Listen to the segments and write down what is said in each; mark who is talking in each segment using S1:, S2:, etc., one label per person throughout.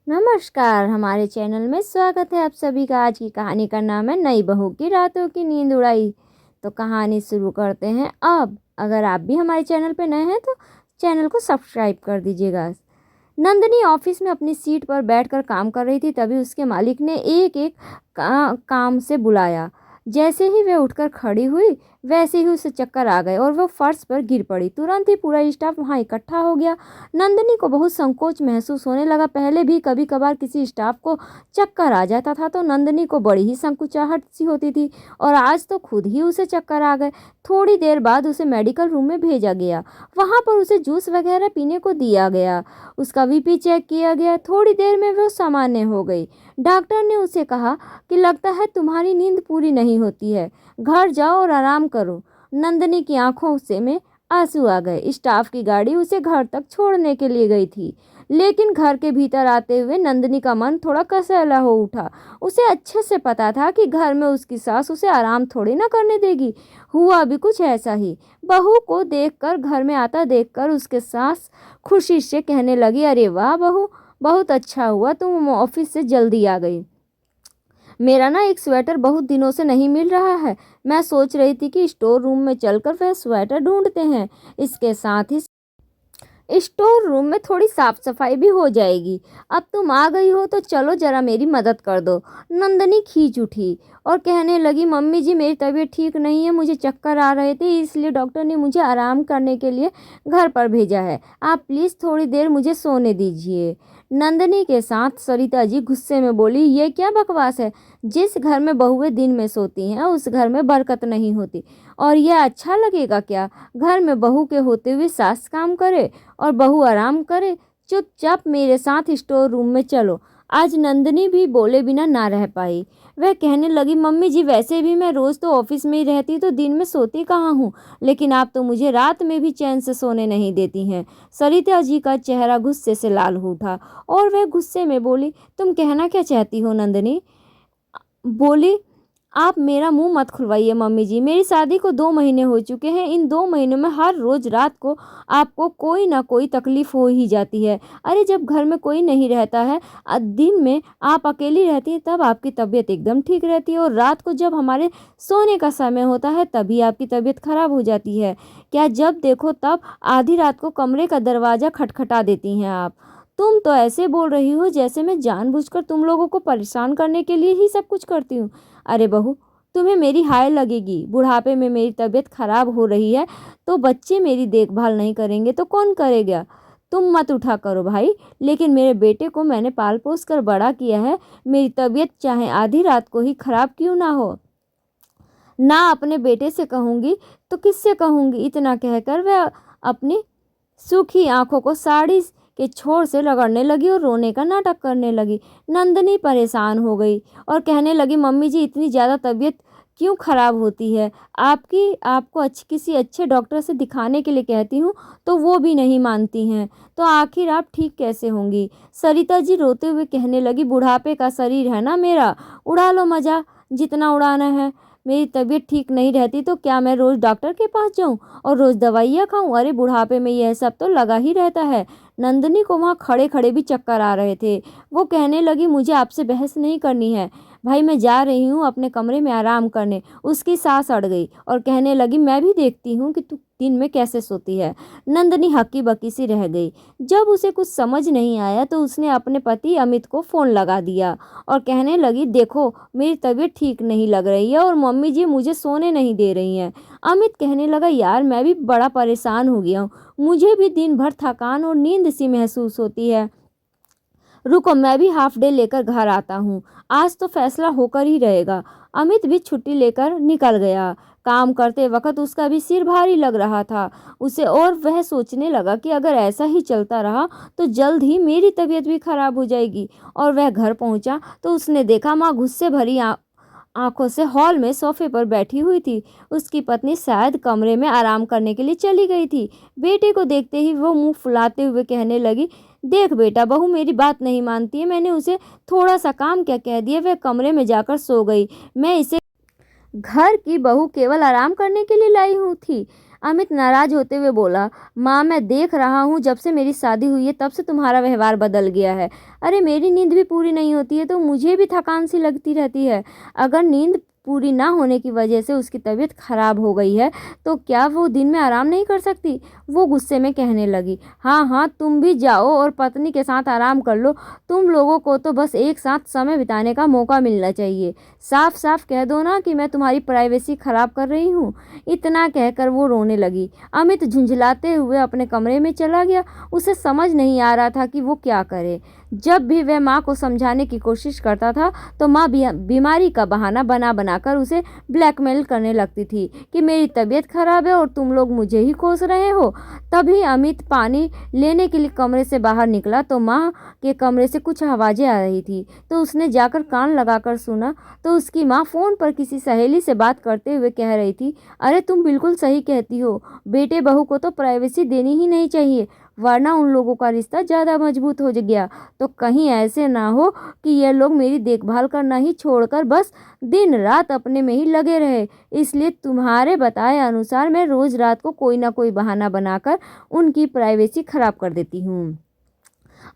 S1: नमस्कार, हमारे चैनल में स्वागत है आप सभी का। आज की कहानी का नाम है नई बहू की रातों की नींद उड़ाई। तो कहानी शुरू करते हैं अब। अगर आप भी हमारे चैनल पर नए हैं तो चैनल को सब्सक्राइब कर दीजिएगा। नंदनी ऑफिस में अपनी सीट पर बैठकर काम कर रही थी, तभी उसके मालिक ने एक एक काम से बुलाया। जैसे ही वह उठकर खड़ी हुई वैसे ही उसे चक्कर आ गए और वह फर्श पर गिर पड़ी। तुरंत ही पूरा स्टाफ वहां इकट्ठा हो गया। नंदनी को बहुत संकोच महसूस होने लगा। पहले भी कभी कभार किसी स्टाफ को चक्कर आ जाता था तो नंदनी को बड़ी ही संकुचाहट सी होती थी, और आज तो खुद ही उसे चक्कर आ गए। थोड़ी देर बाद उसे मेडिकल रूम में भेजा गया। वहां पर उसे जूस वगैरह पीने को दिया गया। उसका बीपी चेक किया गया। थोड़ी देर में वह सामान्य हो गई। डॉक्टर ने उसे कहा कि लगता है तुम्हारी नींद पूरी नहीं होती है, घर जाओ और आराम करो। नंदनी की आंखों से में आंसू आ गए। स्टाफ की गाड़ी उसे घर तक छोड़ने के लिए गई थी, लेकिन घर के भीतर आते हुए नंदनी का मन थोड़ा कसैला हो उठा। उसे अच्छे से पता था कि घर में उसकी सास उसे आराम थोड़ी ना करने देगी। हुआ भी कुछ ऐसा ही। बहू को देखकर, घर में आता देखकर उसके सास खुशी से कहने लगी, अरे वाह बहू, बहुत अच्छा हुआ तुम ऑफिस से जल्दी आ गई। मेरा ना एक स्वेटर बहुत दिनों से नहीं मिल रहा है। मैं सोच रही थी कि स्टोर रूम में चलकर वह स्वेटर ढूंढते हैं। इसके साथ ही स्टोर रूम में थोड़ी साफ सफाई भी हो जाएगी। अब तुम आ गई हो तो चलो जरा मेरी मदद कर दो। नंदनी खींच उठी और कहने लगी, मम्मी जी मेरी तबीयत ठीक नहीं है, मुझे चक्कर आ रहे थे, इसलिए डॉक्टर ने मुझे आराम करने के लिए घर पर भेजा है। आप प्लीज़ थोड़ी देर मुझे सोने दीजिए। नंदनी के साथ सरिता जी गुस्से में बोली, ये क्या बकवास है। जिस घर में बहुएं दिन में सोती हैं उस घर में बरकत नहीं होती। और यह अच्छा लगेगा क्या, घर में बहू के होते हुए सास काम करे और बहू आराम करे। चुपचाप मेरे साथ स्टोर रूम में चलो। आज नंदनी भी बोले बिना ना रह पाई। वह कहने लगी, मम्मी जी वैसे भी मैं रोज़ तो ऑफिस में ही रहती तो दिन में सोती कहाँ हूँ, लेकिन आप तो मुझे रात में भी चैन से सोने नहीं देती हैं। सरिता जी का चेहरा गुस्से से लाल हो उठा और वह गुस्से में बोली, तुम कहना क्या चाहती हो नंदनी। बोली, आप मेरा मुंह मत खुलवाइए मम्मी जी। मेरी शादी को 2 महीने हो चुके हैं। इन 2 महीनों में हर रोज रात को आपको कोई ना कोई तकलीफ हो ही जाती है। अरे जब घर में कोई नहीं रहता है, दिन में आप अकेली रहती हैं, तब आपकी तबीयत एकदम ठीक रहती है, और रात को जब हमारे सोने का समय होता है तभी आपकी तबीयत खराब हो जाती है। क्या जब देखो तब आधी रात को कमरे का दरवाज़ा खटखटा देती हैं आप। तुम तो ऐसे बोल रही हो जैसे मैं जानबूझकर तुम लोगों को परेशान करने के लिए ही सब कुछ करती हूँ। अरे बहू, तुम्हें मेरी हाय लगेगी। बुढ़ापे में मेरी तबीयत खराब हो रही है तो बच्चे मेरी देखभाल नहीं करेंगे तो कौन करेगा। तुम मत उठा करो भाई, लेकिन मेरे बेटे को मैंने पाल पोस कर बड़ा किया है। मेरी तबीयत चाहे आधी रात को ही खराब क्यों ना हो, ना अपने बेटे से कहूँगी तो किससे कहूँगी। इतना कहकर वह अपनी सूखी आंखों को साड़ी के छोर से रगड़ने लगी और रोने का नाटक करने लगी। नंदनी परेशान हो गई और कहने लगी, मम्मी जी इतनी ज़्यादा तबीयत क्यों खराब होती है। आपको किसी अच्छे डॉक्टर से दिखाने के लिए कहती हूँ तो वो भी नहीं मानती हैं, तो आखिर आप ठीक कैसे होंगी। सरिता जी रोते हुए कहने लगी, बुढ़ापे का शरीर है ना मेरा, उड़ा लो मज़ा जितना उड़ाना है। मेरी तबीयत ठीक नहीं रहती तो क्या मैं रोज़ डॉक्टर के पास जाऊं और रोज़ दवाइयाँ खाऊं। अरे बुढ़ापे में यह सब तो लगा ही रहता है। नंदनी को वहाँ खड़े खड़े भी चक्कर आ रहे थे। वो कहने लगी, मुझे आपसे बहस नहीं करनी है भाई, मैं जा रही हूँ अपने कमरे में आराम करने। उसकी सांस अड़ गई और कहने लगी, मैं भी देखती हूँ कि तू दिन में कैसे सोती है। नंदनी हक्की बक्की सी रह गई। जब उसे कुछ समझ नहीं आया तो उसने अपने पति अमित को फ़ोन लगा दिया और कहने लगी, देखो मेरी तबीयत ठीक नहीं लग रही है और मम्मी जी मुझे सोने नहीं दे रही हैं। अमित कहने लगा, यार मैं भी बड़ा परेशान हो गया हूँ, मुझे भी दिन भर थकान और नींद सी महसूस होती है। रुको मैं भी हाफ डे लेकर घर आता हूँ, आज तो फैसला होकर ही रहेगा। अमित भी छुट्टी लेकर निकल गया। काम करते वक्त उसका भी सिर भारी लग रहा था उसे, और वह सोचने लगा कि अगर ऐसा ही चलता रहा तो जल्द ही मेरी तबीयत भी खराब हो जाएगी। और वह घर पहुंचा तो उसने देखा माँ गुस्से भरी आंखों से हॉल में सोफे पर बैठी हुई थी। उसकी पत्नी शायद कमरे में आराम करने के लिए चली गई थी। बेटे को देखते ही वो मुंह फुलाते हुए कहने लगी, देख बेटा, बहू मेरी बात नहीं मानती है। मैंने उसे थोड़ा सा काम क्या कह दिया, वह कमरे में जाकर सो गई। मैं इसे घर की बहू केवल आराम करने के लिए लाई हूँ थी। अमित नाराज होते हुए बोला, माँ मैं देख रहा हूँ जब से मेरी शादी हुई है तब से तुम्हारा व्यवहार बदल गया है। अरे मेरी नींद भी पूरी नहीं होती है तो मुझे भी थकान सी लगती रहती है। अगर नींद पूरी ना होने की वजह से उसकी तबीयत खराब हो गई है तो क्या वो दिन में आराम नहीं कर सकती? वो गुस्से में कहने लगी, हाँ हाँ तुम भी जाओ और पत्नी के साथ आराम कर लो। तुम लोगों को तो बस एक साथ समय बिताने का मौका मिलना चाहिए। साफ साफ कह दो ना कि मैं तुम्हारी प्राइवेसी खराब कर रही हूँ। इतना कहकर वो रोने लगी। अमित झुंझलाते हुए अपने कमरे में चला गया। उसे समझ नहीं आ रहा था कि वो क्या करे। जब भी वह माँ को समझाने की कोशिश करता था तो माँ बीमारी का बहाना बना बनाकर उसे ब्लैकमेल करने लगती थी कि मेरी तबीयत खराब है और तुम लोग मुझे ही कोस रहे हो। तभी अमित पानी लेने के लिए कमरे से बाहर निकला तो माँ के कमरे से कुछ आवाज़ें आ रही थी। तो उसने जाकर कान लगाकर सुना तो उसकी माँ फ़ोन पर किसी सहेली से बात करते हुए कह रही थी, अरे तुम बिल्कुल सही कहती हो, बेटे बहू को तो प्राइवेसी देनी ही नहीं चाहिए वरना उन लोगों का रिश्ता ज़्यादा मजबूत हो गया तो कहीं ऐसे ना हो कि ये लोग मेरी देखभाल करना ही छोड़कर बस दिन रात अपने में ही लगे रहे। इसलिए तुम्हारे बताए अनुसार मैं रोज़ रात को कोई ना कोई बहाना बनाकर उनकी प्राइवेसी खराब कर देती हूँ।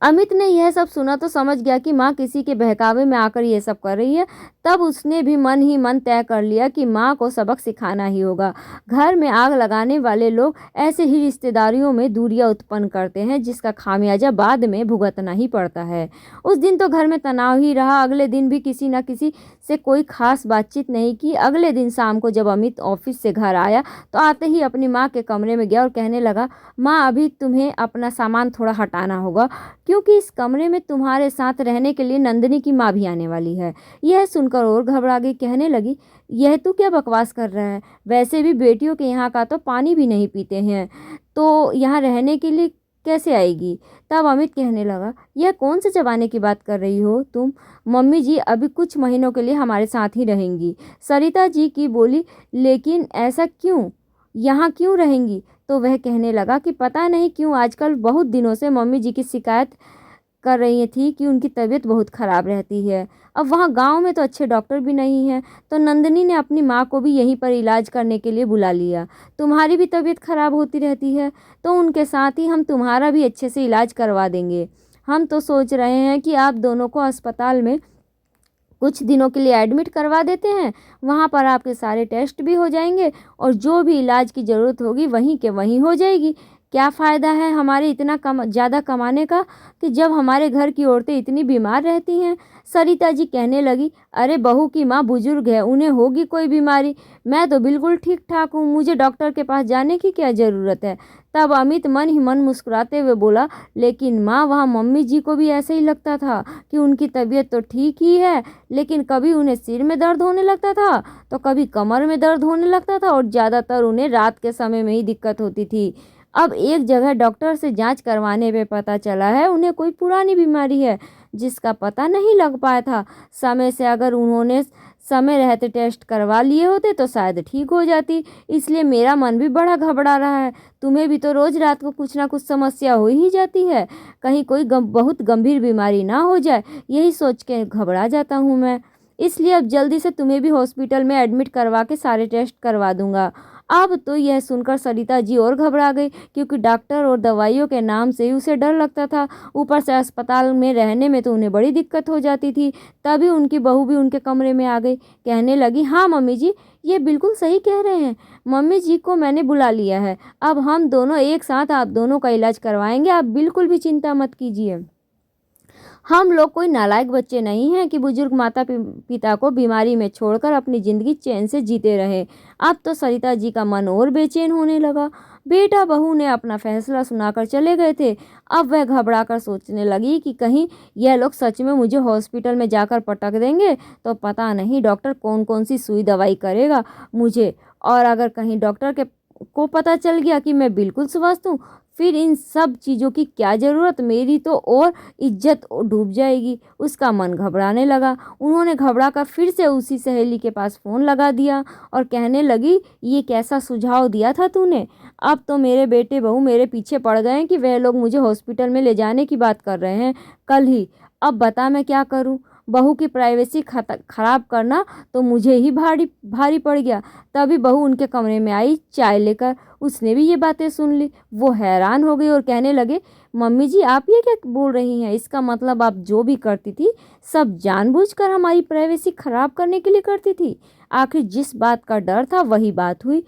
S1: अमित ने यह सब सुना तो समझ गया कि माँ किसी के बहकावे में आकर ये सब कर रही है। तब उसने भी मन ही मन तय कर लिया कि माँ को सबक सिखाना ही होगा। घर में आग लगाने वाले लोग ऐसे ही रिश्तेदारियों में दूरियां उत्पन्न करते हैं जिसका खामियाजा बाद में भुगतना ही पड़ता है। उस दिन तो घर में तनाव ही रहा। अगले दिन भी किसी न किसी से कोई खास बातचीत नहीं की। अगले दिन शाम को जब अमित ऑफिस से घर आया तो आते ही अपनी माँ के कमरे में गया और कहने लगा, माँ अभी तुम्हें अपना सामान थोड़ा हटाना होगा क्योंकि इस कमरे में तुम्हारे साथ रहने के लिए नंदिनी की माँ भी आने वाली है। यह सुनकर और घबरा गई। कहने लगी, यह तू क्या बकवास कर रहा है? वैसे भी बेटियों के यहाँ का तो पानी भी नहीं पीते हैं तो यहाँ रहने के लिए कैसे आएगी? तब अमित कहने लगा, यह कौन से जमाने की बात कर रही हो तुम? मम्मी जी अभी कुछ महीनों के लिए हमारे साथ ही रहेंगी। सरिता जी की बोली, लेकिन ऐसा क्यों? यहाँ क्यों रहेंगी? तो वह कहने लगा कि पता नहीं क्यों आजकल बहुत दिनों से मम्मी जी की शिकायत कर रही थी कि उनकी तबीयत बहुत ख़राब रहती है। अब वहाँ गांव में तो अच्छे डॉक्टर भी नहीं हैं तो नंदिनी ने अपनी माँ को भी यहीं पर इलाज करने के लिए बुला लिया। तुम्हारी भी तबीयत ख़राब होती रहती है तो उनके साथ ही हम तुम्हारा भी अच्छे से इलाज करवा देंगे। हम तो सोच रहे हैं कि आप दोनों को अस्पताल में कुछ दिनों के लिए एडमिट करवा देते हैं। वहाँ पर आपके सारे टेस्ट भी हो जाएंगे और जो भी इलाज की ज़रूरत होगी वहीं के वहीं हो जाएगी। क्या फ़ायदा है हमारे इतना ज़्यादा कमाने का कि जब हमारे घर की औरतें इतनी बीमार रहती हैं? सरिता जी कहने लगी, अरे बहू की माँ बुजुर्ग है, उन्हें होगी कोई बीमारी। मैं तो बिल्कुल ठीक ठाक हूँ, मुझे डॉक्टर के पास जाने की क्या ज़रूरत है? तब अमित मन ही मन मुस्कुराते हुए बोला, लेकिन माँ वहाँ मम्मी जी को भी ऐसे ही लगता था कि उनकी तबीयत तो ठीक ही है लेकिन कभी उन्हें सिर में दर्द होने लगता था तो कभी कमर में दर्द होने लगता था और ज़्यादातर उन्हें रात के समय में ही दिक्कत होती थी। अब एक जगह डॉक्टर से जांच करवाने पे पता चला है उन्हें कोई पुरानी बीमारी है जिसका पता नहीं लग पाया था समय से। अगर उन्होंने समय रहते टेस्ट करवा लिए होते तो शायद ठीक हो जाती। इसलिए मेरा मन भी बड़ा घबरा रहा है। तुम्हें भी तो रोज़ रात को कुछ ना कुछ समस्या हो ही जाती है, कहीं कोई बहुत गंभीर बीमारी ना हो जाए, यही सोच के घबरा जाता हूँ मैं। इसलिए अब जल्दी से तुम्हें भी हॉस्पिटल में एडमिट करवा के सारे टेस्ट करवा दूंगा। अब तो यह सुनकर सरिता जी और घबरा गई क्योंकि डॉक्टर और दवाइयों के नाम से ही उसे डर लगता था। ऊपर से अस्पताल में रहने में तो उन्हें बड़ी दिक्कत हो जाती थी। तभी उनकी बहू भी उनके कमरे में आ गई। कहने लगी, हाँ मम्मी जी ये बिल्कुल सही कह रहे हैं, मम्मी जी को मैंने बुला लिया है। अब हम दोनों एक साथ आप दोनों का इलाज करवाएंगे, आप बिल्कुल भी चिंता मत कीजिए। हम लोग कोई नालायक बच्चे नहीं हैं कि बुजुर्ग माता पिता को बीमारी में छोड़कर अपनी ज़िंदगी चैन से जीते रहे। अब तो सरिता जी का मन और बेचैन होने लगा। बेटा बहू ने अपना फैसला सुनाकर चले गए थे। अब वह घबरा कर सोचने लगी कि कहीं यह लोग सच में मुझे हॉस्पिटल में जाकर पटक देंगे तो पता नहीं डॉक्टर कौन कौन सी सुई दवाई करेगा मुझे। और अगर कहीं डॉक्टर के को पता चल गया कि मैं बिल्कुल स्वस्थ हूँ फिर इन सब चीज़ों की क्या ज़रूरत, मेरी तो और इज्जत डूब जाएगी। उसका मन घबराने लगा। उन्होंने घबरा कर फिर से उसी सहेली के पास फ़ोन लगा दिया और कहने लगी, ये कैसा सुझाव दिया था तूने? अब तो मेरे बेटे बहू मेरे पीछे पड़ गए हैं कि वह लोग मुझे हॉस्पिटल में ले जाने की बात कर रहे हैं कल ही। अब बता मैं क्या करूं? बहू की प्राइवेसी खराब करना तो मुझे ही भारी भारी पड़ गया। तभी बहू उनके कमरे में आई चाय लेकर। उसने भी ये बातें सुन ली। वो हैरान हो गई और कहने लगे, मम्मी जी आप ये क्या बोल रही हैं? इसका मतलब आप जो भी करती थी सब जानबूझकर हमारी प्राइवेसी खराब करने के लिए करती थी। आखिर जिस बात का डर था वही बात हुई।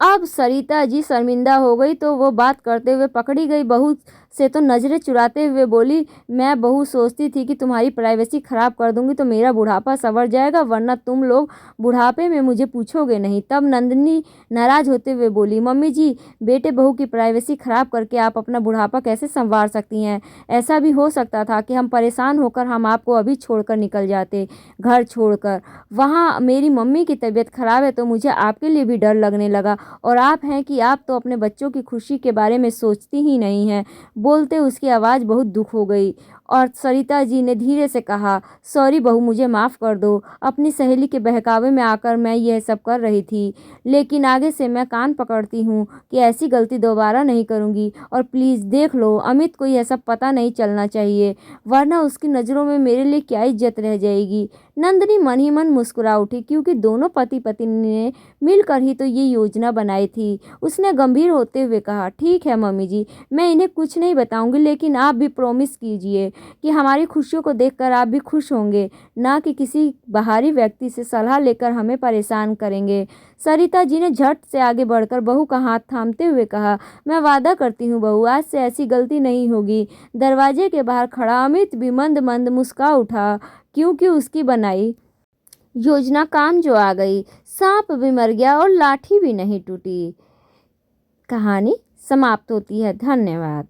S1: अब सरिता जी शर्मिंदा हो गई तो वो बात करते हुए पकड़ी गई। बहू से तो नज़रें चुराते हुए बोली, मैं बहू सोचती थी कि तुम्हारी प्राइवेसी खराब कर दूंगी तो मेरा बुढ़ापा संवर जाएगा, वरना तुम लोग बुढ़ापे में मुझे पूछोगे नहीं। तब नंदिनी नाराज होते हुए बोली, मम्मी जी बेटे बहू की प्राइवेसी खराब करके आप अपना बुढ़ापा कैसे संवार सकती हैं? ऐसा भी हो सकता था कि हम परेशान होकर हम आपको अभी छोड़कर निकल जाते, घर छोड़कर। वहाँ मेरी मम्मी की तबीयत खराब है तो मुझे आपके लिए भी डर लगने लगा। और आप हैं कि आप तो अपने बच्चों की खुशी के बारे में सोचती ही नहीं हैं। बोलते उसकी आवाज़ बहुत दुख हो गई और सरिता जी ने धीरे से कहा, सॉरी बहू मुझे माफ़ कर दो। अपनी सहेली के बहकावे में आकर मैं यह सब कर रही थी, लेकिन आगे से मैं कान पकड़ती हूँ कि ऐसी गलती दोबारा नहीं करूँगी। और प्लीज़ देख लो अमित को यह सब पता नहीं चलना चाहिए, वरना उसकी नज़रों में मेरे लिए क्या इज्जत रह जाएगी। नंदिनी मन ही मन मुस्कुरा उठी क्योंकि दोनों पति पत्नी ने मिलकर ही तो ये योजना बनाई थी। उसने गंभीर होते हुए कहा, ठीक है मम्मी जी, मैं इन्हें कुछ नहीं बताऊंगी, लेकिन आप भी प्रॉमिस कीजिए कि हमारी खुशियों को देखकर आप भी खुश होंगे, ना कि किसी बाहरी व्यक्ति से सलाह लेकर हमें परेशान करेंगे। सरिता जी ने झट से आगे बढ़कर बहू का हाथ थामते हुए कहा, मैं वादा करती हूँ बहू, आज से ऐसी गलती नहीं होगी। दरवाजे के बाहर खड़ा अमित भी मंद मंद मुस्कुरा उठा क्योंकि उसकी बनाई योजना काम जो आ गई। सांप भी मर गया और लाठी भी नहीं टूटी। कहानी समाप्त होती है। धन्यवाद।